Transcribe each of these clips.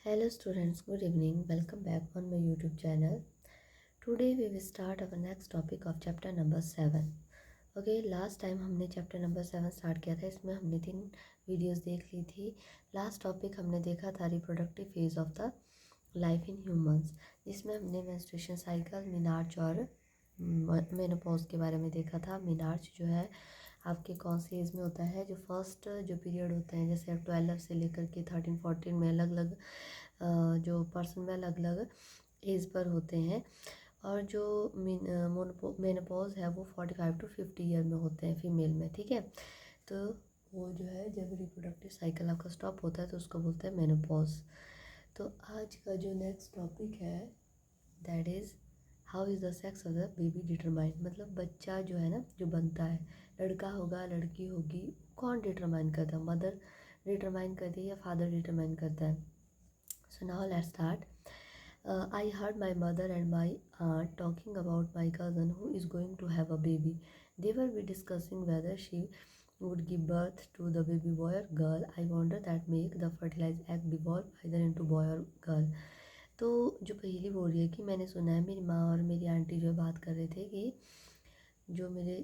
Hello students, good evening. Welcome back on my YouTube channel. Today we will start our next topic of chapter number 7. Okay, last time हमने chapter number 7 start किया था. इसमें हमने 3 videos देख ली थी. Last topic हमने देखा था reproductive phase of the life in humans, जिसमें हमने मेंस्ट्रुएशन साइकिल, मिनार्च और मेनोपॉज के बारे में देखा था. मिनार्च जो है आपके कौन सी एज में होता है, जो फर्स्ट जो पीरियड होते हैं, जैसे 12 से लेकर के 13-14 में अलग अलग जो पर्सन में अलग अलग एज पर होते हैं. और जो मेनोपॉज है वो 45 to 50 ईयर में होते हैं फीमेल में. ठीक है, तो वो जो है जब रिप्रोडक्टिव साइकिल आपका स्टॉप होता है तो उसको बोलते हैं मेनोपॉज. तो आज का जो नेक्स्ट टॉपिक है that is how is the sex of the baby determined. मतलब बच्चा जो है ना, जो बनता है, लड़का होगा लड़की होगी, कौन डिटरमाइन करता है? मदर डिटरमाइन करती है या फादर डिटरमाइन करता है? So now let's start. I heard my mother and my aunt talking about my cousin who is going to have a baby. They were discussing whether she would give birth to the baby boy or girl. I wonder that make the fertilized egg devolve either into boy or girl. तो जो पहली बोल रही है कि मैंने सुना है, मेरी माँ और मेरी आंटी जो बात कर रहे थे कि जो मेरे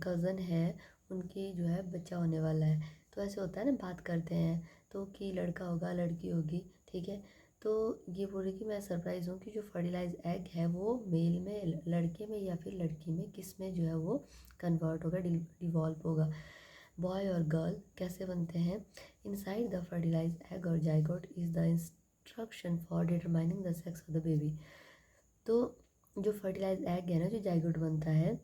कज़न है उनकी जो है बच्चा होने वाला है. तो ऐसे होता है ना, बात करते हैं तो कि लड़का होगा लड़की होगी. ठीक है, तो ये बोल रही कि मैं सरप्राइज़ हूँ कि जो फर्टिलाइज एग है वो मेल में, लड़के में या फिर लड़की में, किस में जो है वो कन्वर्ट होगा, डिवॉल्व होगा. बॉय और गर्ल कैसे बनते हैं? इनसाइड द फर्टिलाइज एग और zygote is the instruction for determining the sex of the baby. तो जो फर्टिलाइज एग है ना, जो जाइगोट बनता है,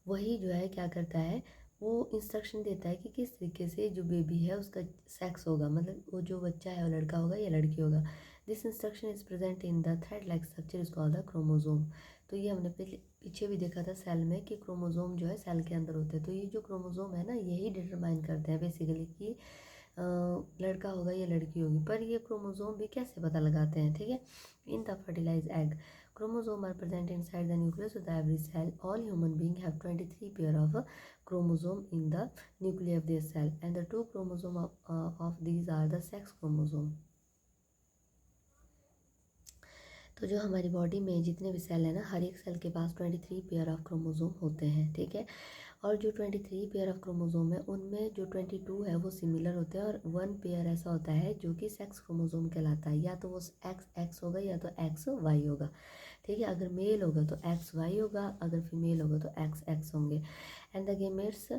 वही जो है क्या करता है, वो इंस्ट्रक्शन देता है कि किस तरीके से जो बेबी है उसका सेक्स होगा, मतलब वो जो बच्चा है वो लड़का होगा या लड़की होगा. This instruction is present in the thread like structure is called the chromosome. तो ये हमने पीछे भी देखा था सेल में कि क्रोमोजोम जो है सेल के अंदर होते हैं. तो ये जो क्रोमोजोम है ना, यही डिटरमाइन करते हैं बेसिकली कि लड़का होगा या लड़की होगी. पर ये क्रोमोजोम भी कैसे पता लगाते हैं? ठीक है, in the fertilize egg chromosome are present inside the nucleus of every cell. All human beings have 23 pair of chromosome in the nucleus of their cell, and the two chromosome of these are the sex chromosome. तो जो हमारी body में जितने भी cell हैं ना, हर एक cell के पास 23 पेयर ऑफ क्रोमोजोम होते हैं. ठीक है, और जो 23 पेयर ऑफ क्रोमोजोम है उनमें जो 22 है वो सिमिलर होते हैं और 1 पेयर ऐसा होता है जो कि सेक्स क्रोमोजोम कहलाता है. या तो वो एक्स एक्स होगा या तो एक्स वाई होगा. ठीक है, अगर मेल होगा तो एक्स वाई होगा, अगर फीमेल होगा तो एक्स एक्स होंगे. And the gametes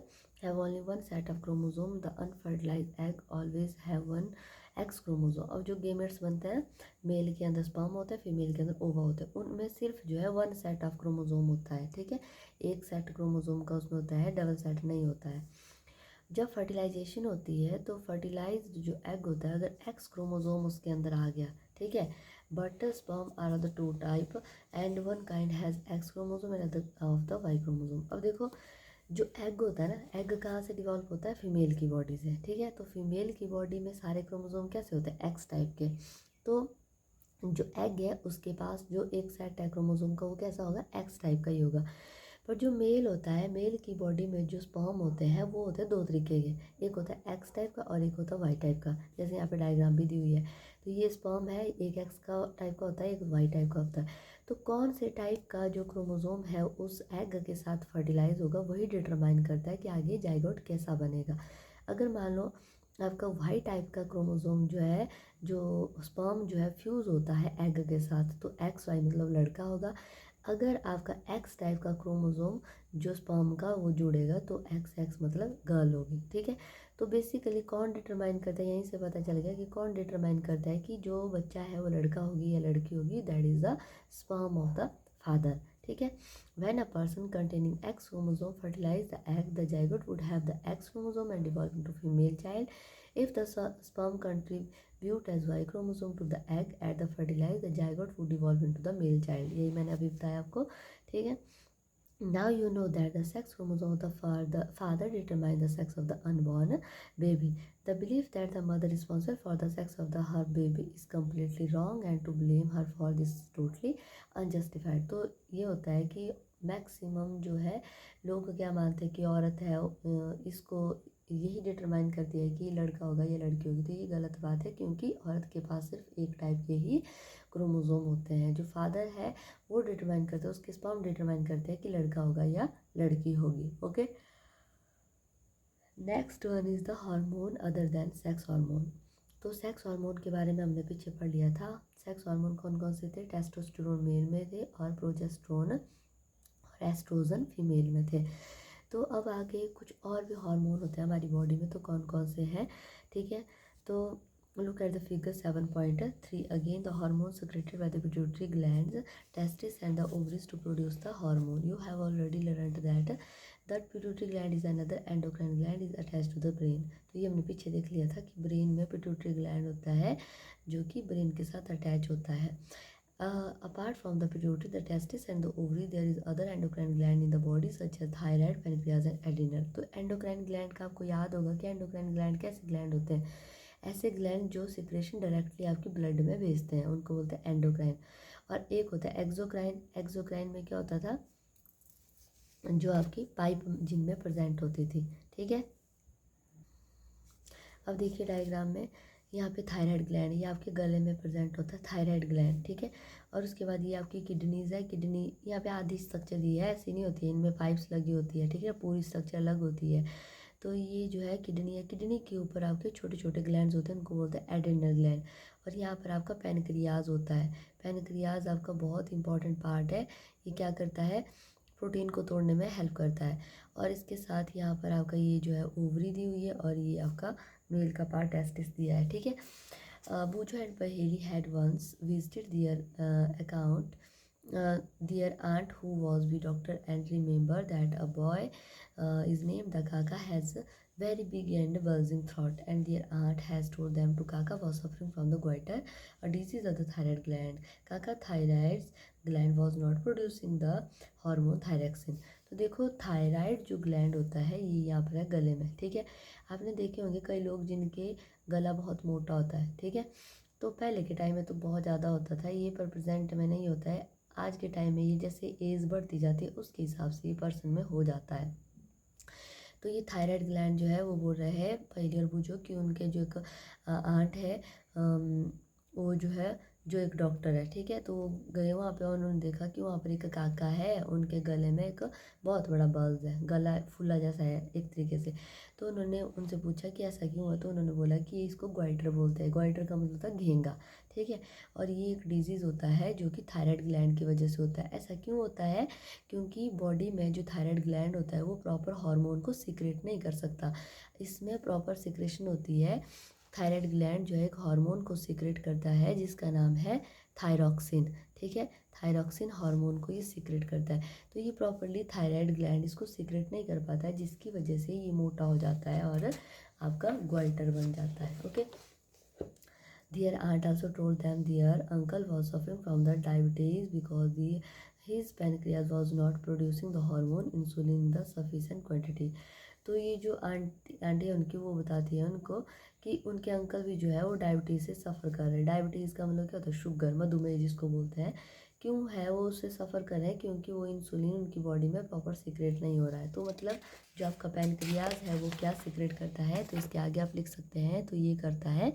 have only one set of chromosome. The unfertilised egg always have one x chromosome. अब जो गेमेट्स बनते हैं, मेल के अंदर स्पर्म होता है, फीमेल के अंदर ओवा होता है, उनमें सिर्फ जो है 1 सेट ऑफ क्रोमोजोम होता है. ठीक है, एक सेट क्रोमोजोम का उसमें होता है, डबल सेट नहीं होता है. जब फर्टिलाइजेशन होती है तो फर्टिलाइज्ड जो एग होता है, अगर एक्स क्रोमोजोम उसके अंदर आ गया, ठीक है, but sperm are of the two type and one kind has X chromosome and other of the Y chromosome. अब देखो, जो एग होता है ना, एग कहाँ से डिवॉल्व होता है? फीमेल की बॉडी से. ठीक है, तो फीमेल की बॉडी में सारे क्रोमोजोम कैसे होते हैं? एक्स टाइप के. तो जो एग है उसके पास जो एक सेट है क्रोमोजोम का, वो कैसा होगा? एक्स टाइप का ही होगा. पर जो मेल होता है, मेल की बॉडी में जो स्पर्म होते हैं वो होते हैं 2 तरीके के. एक होता है एक्स टाइप का और एक होता है वाई टाइप का, जैसे यहाँ पे डायग्राम भी दी हुई है. तो ये स्पर्म है, एक एक्स का टाइप का होता है, एक वाई टाइप का होता है. तो कौन से टाइप का जो क्रोमोजोम है उस एग के साथ फर्टिलाइज होगा, वही डिटरमाइन करता है कि आगे जाइगोट कैसा बनेगा. अगर मान लो आपका वाई टाइप का क्रोमोजोम जो है, जो स्पर्म जो है फ्यूज़ होता है एग के साथ, तो एक्स वाई मतलब लड़का होगा. अगर आपका एक्स टाइप का क्रोमोजोम जो स्पर्म का वो जुड़ेगा तो एक्स एक्स मतलब गर्ल होगी. ठीक है, तो बेसिकली कौन डिटरमाइन करता है, यहीं से पता चल गया कि कौन डिटरमाइन करता है कि जो बच्चा है वो लड़का होगी या लड़की होगी. That is the sperm of the father. ठीक है, when a person containing X chromosome fertilize the egg, the zygote would have the X chromosome and develop into female child. If the sperm contribute as Y chromosome to the egg at the fertilize, the zygote would evolve into the male child. यही मैंने अभी बताया आपको. ठीक है, now you know that the sex chromosome of the father determines the sex of the unborn baby. The belief that the mother is responsible for the sex of her baby is completely wrong and to blame her for this is totally unjustified. तो ये होता है कि maximum जो है लोग क्या मानते हैं कि औरत है, इसको यही डिटरमाइन करती है कि ये लड़का होगा या लड़की होगी। तो ये गलत बात है, क्योंकि औरत के पास सिर्फ एक टाइप के ही क्रोमोसोम होते हैं। जो फादर है वो डिटरमाइन करते हैं, उसके स्पर्म डिटरमाइन करते हैं कि लड़का होगा या लड़की होगी। Okay, next one is the hormone other than sex hormone. तो सेक्स हार्मोन के बारे में हमने पीछे पढ़ लिया था। सेक्स हार्मोन कौन कौन से थे? टेस्टोस्टेरोन मेल में थे और प्रोजेस्टेरोन और एस्ट्रोजन फीमेल में थे। तो अब आगे कुछ और भी हार्मोन होते हैं हमारी बॉडी में, तो कौन कौन से हैं? ठीक है, तो look at the figure 7.3. Again, the hormones secreted by the pituitary glands, testes and the ovaries to produce the hormone. You have already learned that pituitary gland is another endocrine gland is attached to the brain. तो ये हमने पीछे देख लिया था कि brain में pituitary gland होता है जो कि ब्रेन के साथ अटैच होता है। Apart from the pituitary, the testis and the ovary, there is other endocrine gland in the body such as thyroid, pancreas and adrenal. तो endocrine gland का आपको याद होगा कि endocrine gland कैसे ग्लैंड होते हैं? ऐसे ग्लैंड जो सिक्रेशन डायरेक्टली आपकी ब्लड में भेजते हैं उनको बोलते हैं एंडोक्राइन। और एक होता है एक्सोक्राइन। एक्सोक्राइन में क्या होता था? जो आपकी पाइप जिनमें प्रेजेंट होती थी। ठीक है, अब देखिए डायग्राम में यहाँ पे थायराइड ग्लैंड, ये आपके गले में प्रेजेंट होता है थायराइड ग्लैंड। ठीक है, और उसके बाद ये आपकी किडनीज है। किडनी यहाँ पे आधी स्ट्रक्चर दी है, ऐसी नहीं होती है, इनमें पाइप्स लगी होती है। ठीक है, पूरी स्ट्रक्चर अलग होती है। तो ये जो है किडनी है, किडनी के ऊपर आपके छोटे छोटे ग्लैंड्स होते हैं, उनको बोलते हैं एड्रेनल ग्लैंड। और यहाँ पर आपका पैनक्रियाज होता है। पैनक्रियाज आपका बहुत इंपॉर्टेंट पार्ट है। ये क्या करता है? प्रोटीन को तोड़ने में हेल्प करता है। और इसके साथ यहाँ पर आपका ये जो है ओवरी दी हुई है और ये आपका मेल का पार्ट टेस्टिस दिया है। ठीक है, Bujo and Paheli had once visited their aunt who was the doctor, and remember that a boy is named the Kaka has very big and bulging throat, and their aunt has told them to Kaka was suffering from the goiter, a disease of the thyroid gland. Kaka thyroid gland was not producing the hormone thyroxine. तो देखो thyroid जो gland होता है ये यहाँ पर है गले में। ठीक है, आपने देखे होंगे कई लोग जिनके गला बहुत मोटा होता है। ठीक है, तो पहले के टाइम में तो बहुत ज़्यादा होता था ये, पर प्रेजेंट में नहीं होता है। आज के टाइम में ये जैसे एज बढ़ती जाती है उसके हिसाब से ये पर्सन में हो जाता है। तो ये थायराइड ग्लैंड जो है वो बोल रहे हैं पहली और बूझो कि उनके जो एक आंट है, वो जो है जो एक डॉक्टर है। ठीक है, तो वो गए वहाँ पे, उन्होंने देखा कि वहाँ पर एक काका है, उनके गले में एक बहुत बड़ा बल्ज है, गला फूला जैसा है एक तरीके से। तो उन्होंने उनसे पूछा कि ऐसा क्यों है? तो उन्होंने बोला कि इसको ग्वाइटर बोलते हैं। ग्वाइटर का मतलब होता है घेंगा। ठीक है, और ये एक डिजीज़ होता है जो कि थायराइड ग्लैंड की वजह से होता है। ऐसा क्यों होता है? क्योंकि बॉडी में जो थायराइड ग्लैंड होता है वो प्रॉपर हार्मोन को सीक्रेट नहीं कर सकता। इसमें प्रॉपर सीक्रेशन होती है। थायराइड ग्लैंड जो है एक हार्मोन को सीक्रेट करता है जिसका नाम है थायरॉक्सिन। ठीक है, थायरॉक्सिन हार्मोन को ये सीक्रेट करता है। तो ये प्रॉपरली थायराइड ग्लैंड इसको सीक्रेट नहीं कर पाता है, जिसकी वजह से ये मोटा हो जाता है और आपका ग्वाइटर बन जाता है। Okay, their aunt also told them their uncle was suffering from the diabetes because his pancreas was not producing the hormone insulin in the sufficient quantity. तो ये जो आंटी है उनकी, वो बताती है उनको कि उनके अंकल भी जो है वो डायबिटीज़ से सफ़र कर रहे हैं। डायबिटीज़ का मतलब क्या होता है? शुगर, मधुमेह जिसको बोलते हैं। क्यों है वो उससे सफ़र कर रहे हैं? क्योंकि वो इंसुलिन उनकी बॉडी में प्रॉपर सीक्रेट नहीं हो रहा है। तो मतलब जो आपका पैनक्रियाज है वो क्या सीक्रेट करता है? तो इसके आगे आप लिख सकते हैं, तो ये करता है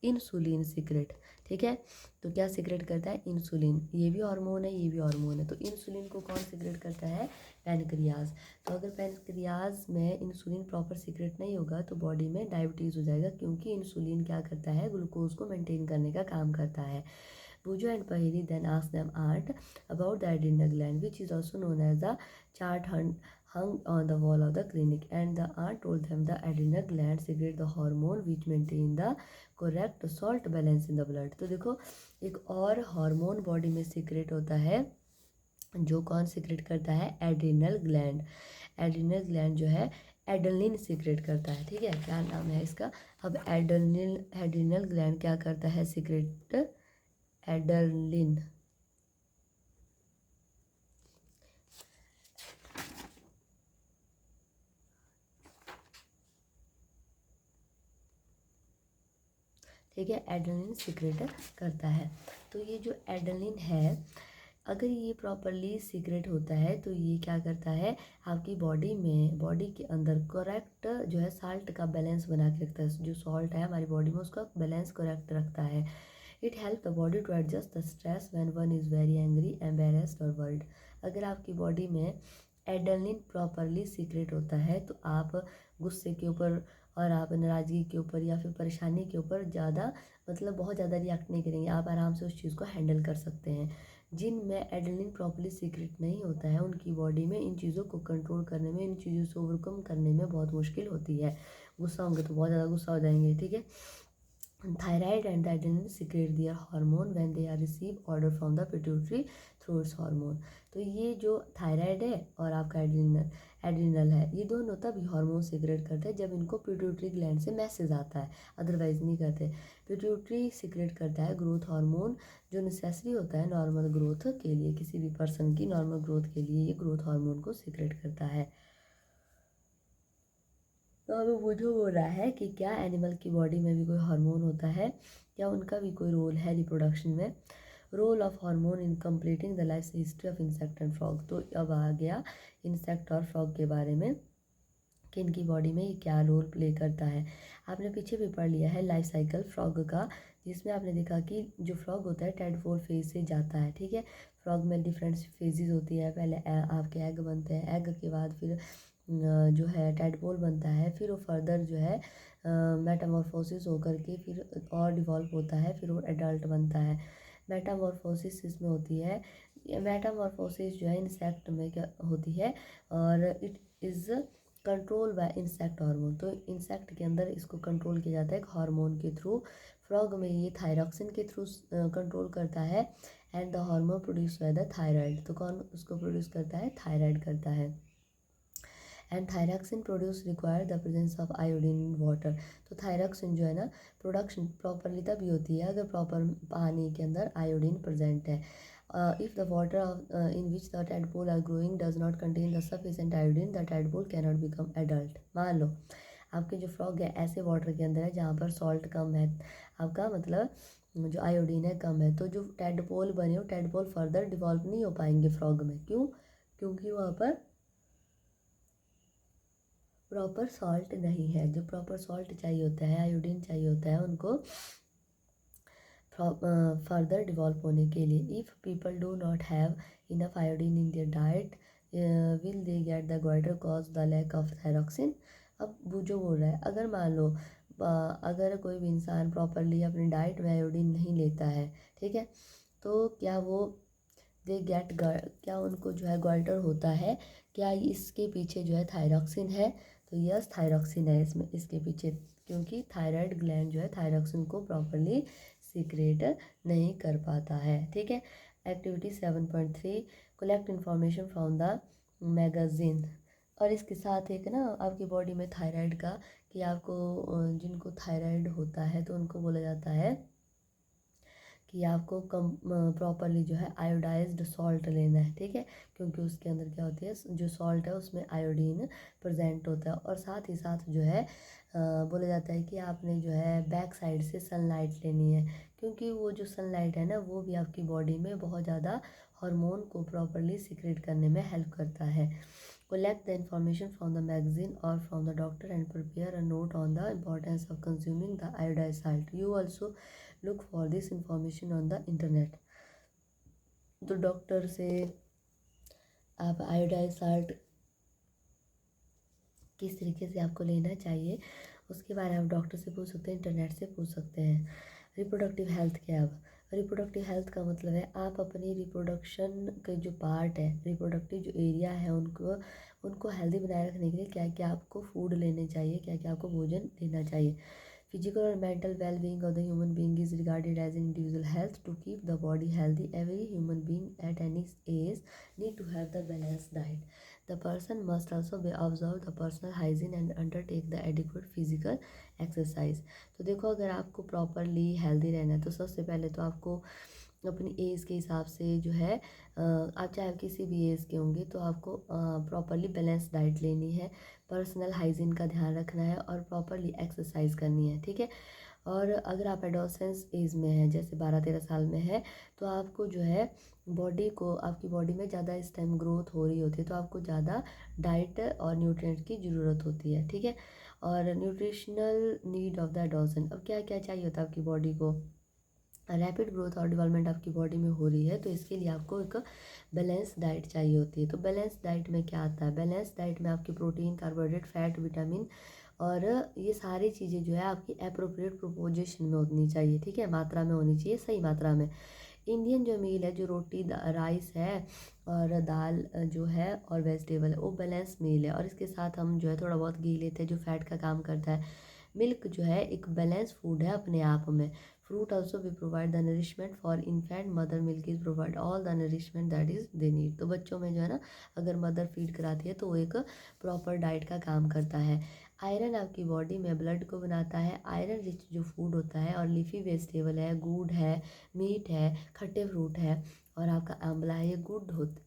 इंसुलिन सीक्रेट। ठीक है, तो क्या सीक्रेट करता है? इंसुलिन। ये भी हार्मोन है, ये भी हार्मोन है। तो इंसुलिन को कौन सीक्रेट करता है? पैनक्रियाज। तो अगर पैनक्रियाज में इंसुलिन प्रॉपर सीक्रेट नहीं होगा तो बॉडी में डायबिटीज़ हो जाएगा, क्योंकि इंसुलिन क्या करता है? ग्लूकोज को मेंटेन करने का काम करता है। Bujo and Paheli then asked them aunt about the adrenal gland, which is also known as the chart hung on the wall of the clinic, and the aunt told them the adrenal gland secrete the hormone which maintain the correct salt balance in the blood. तो देखो एक और hormone body में secret होता है, जो कौन secret करता है? Adrenal gland. एड्रिनल ग्लैंड जो है एडलिन सीक्रेट करता है। ठीक है, क्या नाम है इसका? अब एड्रिनल ग्लैंड क्या करता है? Secret Adeline. ठीक है, एड्रेनलिन सीक्रेट करता है। तो ये जो एड्रेनलिन है अगर ये प्रॉपरली सीक्रेट होता है तो ये क्या करता है, आपकी बॉडी के अंदर करेक्ट जो है साल्ट का बैलेंस बना के रखता है। जो सॉल्ट है हमारी बॉडी में उसका बैलेंस करेक्ट रखता है। It help the body to adjust the stress when one is very angry, embarrassed और वर्ल्ड। अगर आपकी बॉडी में एड्रेनलिन प्रॉपरली सीक्रेट होता है तो आप गुस्से के ऊपर और आप नाराज़गी के ऊपर या फिर परेशानी के ऊपर ज़्यादा बहुत ज़्यादा रिएक्ट नहीं करेंगे, आप आराम से उस चीज़ को हैंडल कर सकते हैं। जिनमें एड्रेनलिन प्रॉपरली सीक्रेट नहीं होता है उनकी बॉडी में इन चीज़ों को कंट्रोल करने में, इन चीज़ों से ओवरकम करने में बहुत मुश्किल होती है। गुस्सा होंगे तो बहुत ज़्यादा गुस्सा हो जाएंगे, ठीक है। Thyroid and the adrenaline secrete their hormone when they are receive order from the pituitary through its hormone। तो ये जो थायराइड है और आपका एड्रिनल है, ये दोनों तभी हार्मोन सीक्रेट करते हैं जब इनको पिट्यूटरी ग्लैंड से मैसेज आता है, अदरवाइज नहीं करते। पिट्यूटरी सीक्रेट करता है ग्रोथ हार्मोन, जो नेसेसरी होता है नॉर्मल ग्रोथ के लिए, किसी भी पर्सन की नॉर्मल ग्रोथ के लिए ये ग्रोथ हार्मोन को सीक्रेट करता है। तो अब वो जो बोल रहा है कि क्या एनिमल की बॉडी में भी कोई हार्मोन होता है, क्या उनका भी कोई रोल है रिप्रोडक्शन में। Role of hormone in completing the life history of insect and frog. तो अब आ गया इंसेक्ट और फ्रॉग के बारे में कि इनकी बॉडी में ये क्या रोल प्ले करता है। आपने पीछे भी पढ़ लिया है लाइफ साइकिल फ्रॉग का, जिसमें आपने देखा कि जो फ्रॉग होता है टेडपोल फेज से जाता है, ठीक है। फ्रॉग में डिफरेंट फेजेस होती है, पहले आपके एग बनते हैं, एग के बाद फिर जो है टेडपोल बनता है, फिर वो फर्दर जो है मेटामॉर्फोसिस होकर के फिर और डिवॉल्व होता है, फिर वो एडल्ट बनता है। मेटामॉर्फोसिस इसमें होती है, मेटामॉर्फोसिस जो है इंसेक्ट में क्या होती है, और it is control by insect hormone. तो इंसेक्ट के अंदर इसको कंट्रोल किया जाता है एक हार्मोन के थ्रू। फ्रॉग में ये थायरॉक्सिन के थ्रू कंट्रोल करता है, and the hormone produce by the thyroid. तो कौन उसको प्रोड्यूस करता है, थायराइड करता है। And thyroxine produce require the presence of iodine in water. तो थायरॉक्सिन जो है ना प्रोडक्शन प्रॉपरली तभी होती है अगर प्रॉपर पानी के अंदर आयोडीन प्रेजेंट है। If the water in which the tadpole are growing does not contain the sufficient iodine, the tadpole cannot become adult. मान लो आपके जो फ्रॉग है ऐसे वाटर के अंदर है जहाँ पर सॉल्ट कम है, आपका जो आयोडीन है कम है, तो जो टेडपोल बने वो टेडपोल फर्दर डिवॉल्व नहीं हो पाएंगे फ्रॉग में। क्यों? क्योंकि वहाँ पर प्रॉपर सॉल्ट नहीं है। जो प्रॉपर सॉल्ट चाहिए होता है, आयोडीन चाहिए होता है उनको फर्दर डिवॉल्व होने के लिए। If people do not have enough iodine in their diet will they get the goiter cause the lack of thyroxine. अब वो जो बोल रहा है, अगर मान लो अगर कोई भी इंसान प्रॉपरली अपनी डाइट में आयोडीन नहीं लेता है, ठीक है, तो क्या वो दे गेट क्या उनको जो है गोइटर होता है, क्या इसके पीछे जो है थायरॉक्सिन है। तो यस, थायरॉक्सिन है इसमें, इसके पीछे, क्योंकि थायराइड ग्लैंड जो है थायरॉक्सिन को प्रॉपरली सीक्रेट नहीं कर पाता है, ठीक है। Activity 7.3 collect information from the magazine. और इसके साथ एक ना आपकी बॉडी में थायराइड का, कि आपको जिनको थायराइड होता है तो उनको बोला जाता है कि आपको कम प्रॉपरली जो है आयोडाइज्ड सॉल्ट लेना है, ठीक है, क्योंकि उसके अंदर क्या होती है, जो सॉल्ट है उसमें आयोडीन प्रेजेंट होता है। और साथ ही साथ जो है बोला जाता है कि आपने जो है बैक साइड से सनलाइट लेनी है, क्योंकि वो जो सनलाइट है ना वो भी आपकी बॉडी में बहुत ज़्यादा हार्मोन को प्रॉपरली सीक्रेट करने में हेल्प करता है। Collect the information from the magazine or from the doctor and prepare a note on the importance of consuming the iodized salt. You also look for this information on the internet. तो doctor से आप iodise salt किस तरीके से आपको लेना चाहिए उसके बारे में आप डॉक्टर से पूछ सकते हैं, इंटरनेट से पूछ सकते हैं। रिप्रोडक्टिव हेल्थ क्या है? अब रिप्रोडक्टिव हेल्थ का मतलब है आप अपनी रिप्रोडक्शन के जो पार्ट है, रिप्रोडक्टिव जो एरिया है, उनको हेल्दी बनाए रखने के लिए क्या क्या आपको फूड लेने चाहिए, क्या क्या आपको भोजन लेना चाहिए। Physical or mental well-being of the human being is regarded as an individual health. To keep the body healthy, every human being at any age need to have the balanced diet. The person must also be observe the personal hygiene and undertake the adequate physical exercise. तो देखो, अगर आपको properly healthy रहना है तो सबसे पहले तो आपको अपनी एज के हिसाब से जो है आप चाहे किसी भी एज के होंगे तो आपको प्रॉपरली बैलेंस डाइट लेनी है, पर्सनल हाइजीन का ध्यान रखना है और प्रॉपरली एक्सरसाइज करनी है, ठीक है। और अगर आप एडोसेंस एज में हैं, जैसे 12-13 साल में है, तो आपको जो है बॉडी को, आपकी बॉडी में ज़्यादा इस टाइम ग्रोथ हो रही होती है, तो आपको ज़्यादा डाइट और न्यूट्रिएंट्स की ज़रूरत होती है, ठीक है। और न्यूट्रिशनल नीड ऑफ द एडोसेंस, अब क्या क्या चाहिए होता है आपकी बॉडी को। रैपिड ग्रोथ और डेवलपमेंट आपकी बॉडी में हो रही है, तो इसके लिए आपको एक बैलेंस डाइट चाहिए होती है। तो बैलेंस डाइट में क्या आता है, बैलेंस डाइट में आपकी प्रोटीन, कार्बोहाइड्रेट, फैट, विटामिन और ये सारी चीज़ें जो है आपकी अप्रोप्रिएट प्रोपोजिशन में होनी चाहिए, ठीक है, मात्रा में होनी चाहिए, सही मात्रा में। इंडियन जो मील है, जो रोटी राइस है और दाल जो है और वेजिटेबल है, वो बैलेंस मील है। और इसके साथ हम जो है थोड़ा बहुत घी लेते हैं, जो फैट का काम करता है। मिल्क जो है एक बैलेंस फूड है अपने आप में। फ्रूट ऑल्सो भी provide the nourishment for infant, mother milk is provide all the nourishment that is they need. तो बच्चों में जो है ना, अगर मदर फीड कराती है तो वो एक प्रॉपर डाइट का काम करता है। आयरन आपकी बॉडी में ब्लड को बनाता है। आयरन रिच जो फूड होता है और लीफी वेजिटेबल है, गुड़ है, मीट है, खट्टे फ्रूट है और आपका आंवला है, ये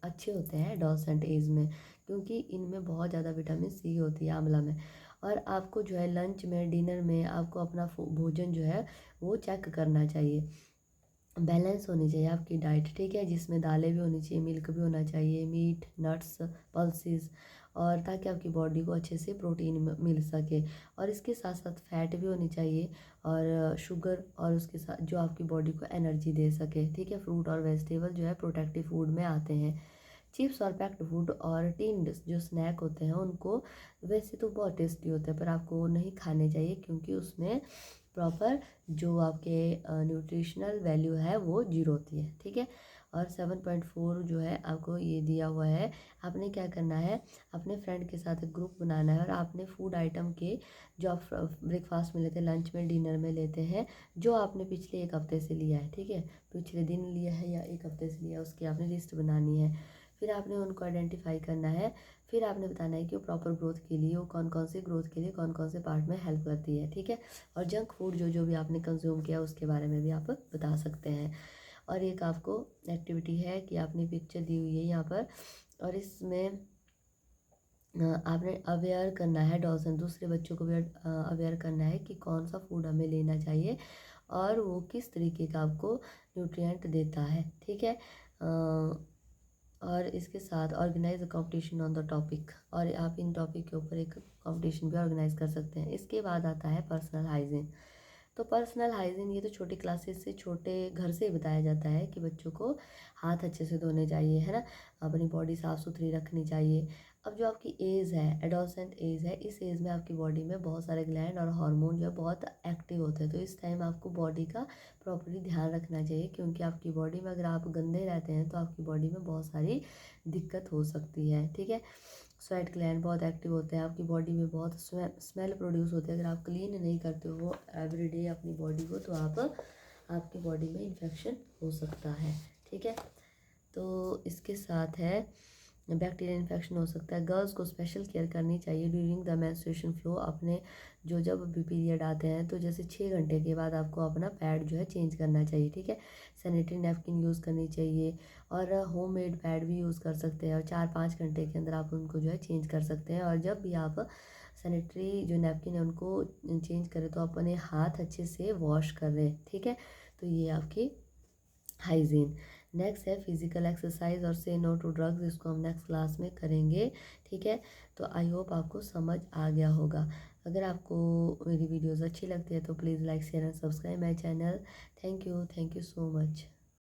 अच्छे होते हैं एडोसेंट एज में, क्योंकि इनमें बहुत ज़्यादा विटामिन सी होती है आंवला में। और आपको जो है लंच में, डिनर में आपको अपना भोजन जो है वो चेक करना चाहिए। बैलेंस होनी चाहिए आपकी डाइट, ठीक है, जिसमें दालें भी होनी चाहिए, मिल्क भी होना चाहिए, मीट, नट्स, पल्सेस, और ताकि आपकी बॉडी को अच्छे से प्रोटीन मिल सके। और इसके साथ साथ फैट भी होनी चाहिए और शुगर, और उसके साथ जो आपकी बॉडी को एनर्जी दे सके, ठीक है। फ्रूट और वेजिटेबल जो है प्रोटेक्टिव फूड में आते हैं। चिप्स और पैक्ड फूड और टिन्ड जो स्नैक होते हैं, उनको वैसे तो बहुत टेस्टी होते हैं, पर आपको वो नहीं खाने चाहिए, क्योंकि उसमें प्रॉपर जो आपके न्यूट्रिशनल वैल्यू है वो जीरो होती है, ठीक है। और 7.4 जो है आपको ये दिया हुआ है, आपने क्या करना है, अपने फ्रेंड के साथ एक ग्रुप बनाना है और आपने फूड आइटम के जो आप ब्रेकफास्ट में लेते हैं, लंच में, डिनर में लेते हैं, जो आपने पिछले एक हफ्ते से लिया है, ठीक है, पिछले दिन लिया है या एक हफ्ते से लिया है, उसकी आपने लिस्ट बनानी है। फिर आपने उनको आइडेंटिफाई करना है। फिर आपने बताना है कि वो प्रॉपर ग्रोथ के लिए, वो कौन कौन से ग्रोथ के लिए कौन कौन से पार्ट में हेल्प करती है, ठीक है। और जंक फूड जो जो भी आपने कंज्यूम किया उसके बारे में भी आप बता सकते हैं। और एक आपको एक्टिविटी है कि आपने पिक्चर दी हुई है यहाँ पर, और इसमें आपने अवेयर करना है डॉसन, दूसरे बच्चों को भी अवेयर करना है कि कौन सा फूड हमें लेना चाहिए और वो किस तरीके का आपको न्यूट्रिएंट देता है, ठीक है। और इसके साथ organise a competition on the topic, और आप इन टॉपिक के ऊपर एक कंपटीशन भी ऑर्गेनाइज कर सकते हैं। इसके बाद आता है पर्सनल हाइजीन। तो पर्सनल हाइजीन ये तो छोटी क्लासेस से, छोटे घर से ही बताया जाता है कि बच्चों को हाथ अच्छे से धोने चाहिए, है ना, अपनी बॉडी साफ़ सुथरी रखनी चाहिए। अब जो आपकी एज है, एडोसेंट एज है, इस एज में आपकी बॉडी में बहुत सारे ग्लैंड और हार्मोन जो है बहुत एक्टिव होते हैं, तो इस टाइम आपको बॉडी का प्रॉपर्ली ध्यान रखना चाहिए, क्योंकि आपकी बॉडी में अगर आप गंदे रहते हैं तो आपकी बॉडी में बहुत सारी दिक्कत हो सकती है, ठीक है। स्वेट ग्लैंड बहुत एक्टिव होते हैं, आपकी बॉडी में बहुत स्मेल प्रोड्यूस होते हैं। अगर आप क्लीन नहीं करते हो एवरीडे अपनी बॉडी को, तो आपकी बॉडी में इन्फेक्शन हो सकता है, ठीक है। तो इसके साथ है बैक्टीरियल इन्फेक्शन हो सकता है। गर्ल्स को स्पेशल केयर करनी चाहिए ड्यूरिंग द मेंस्ट्रुएशन फ्लो। अपने जो जब भी पीरियड आते हैं तो जैसे 6 घंटे के बाद आपको अपना पैड जो है चेंज करना चाहिए, ठीक है। सैनिटरी नैपकिन यूज़ करनी चाहिए और होममेड पैड भी यूज़ कर सकते हैं, और 4-5 घंटे के अंदर आप उनको जो है चेंज कर सकते हैं। और जब भी आप सैनिटरी जो नैपकिन है उनको चेंज करें तो अपने हाथ अच्छे से वॉश कर लें, ठीक है। तो ये आपकी हाइजीन। नेक्स्ट है फिजिकल एक्सरसाइज और से नो टू ड्रग्स, इसको हम नेक्स्ट क्लास में करेंगे, ठीक है। तो आई होप आपको समझ आ गया होगा। अगर आपको मेरी वीडियोस अच्छी लगती है तो please like, share and subscribe my channel. Thank you so much.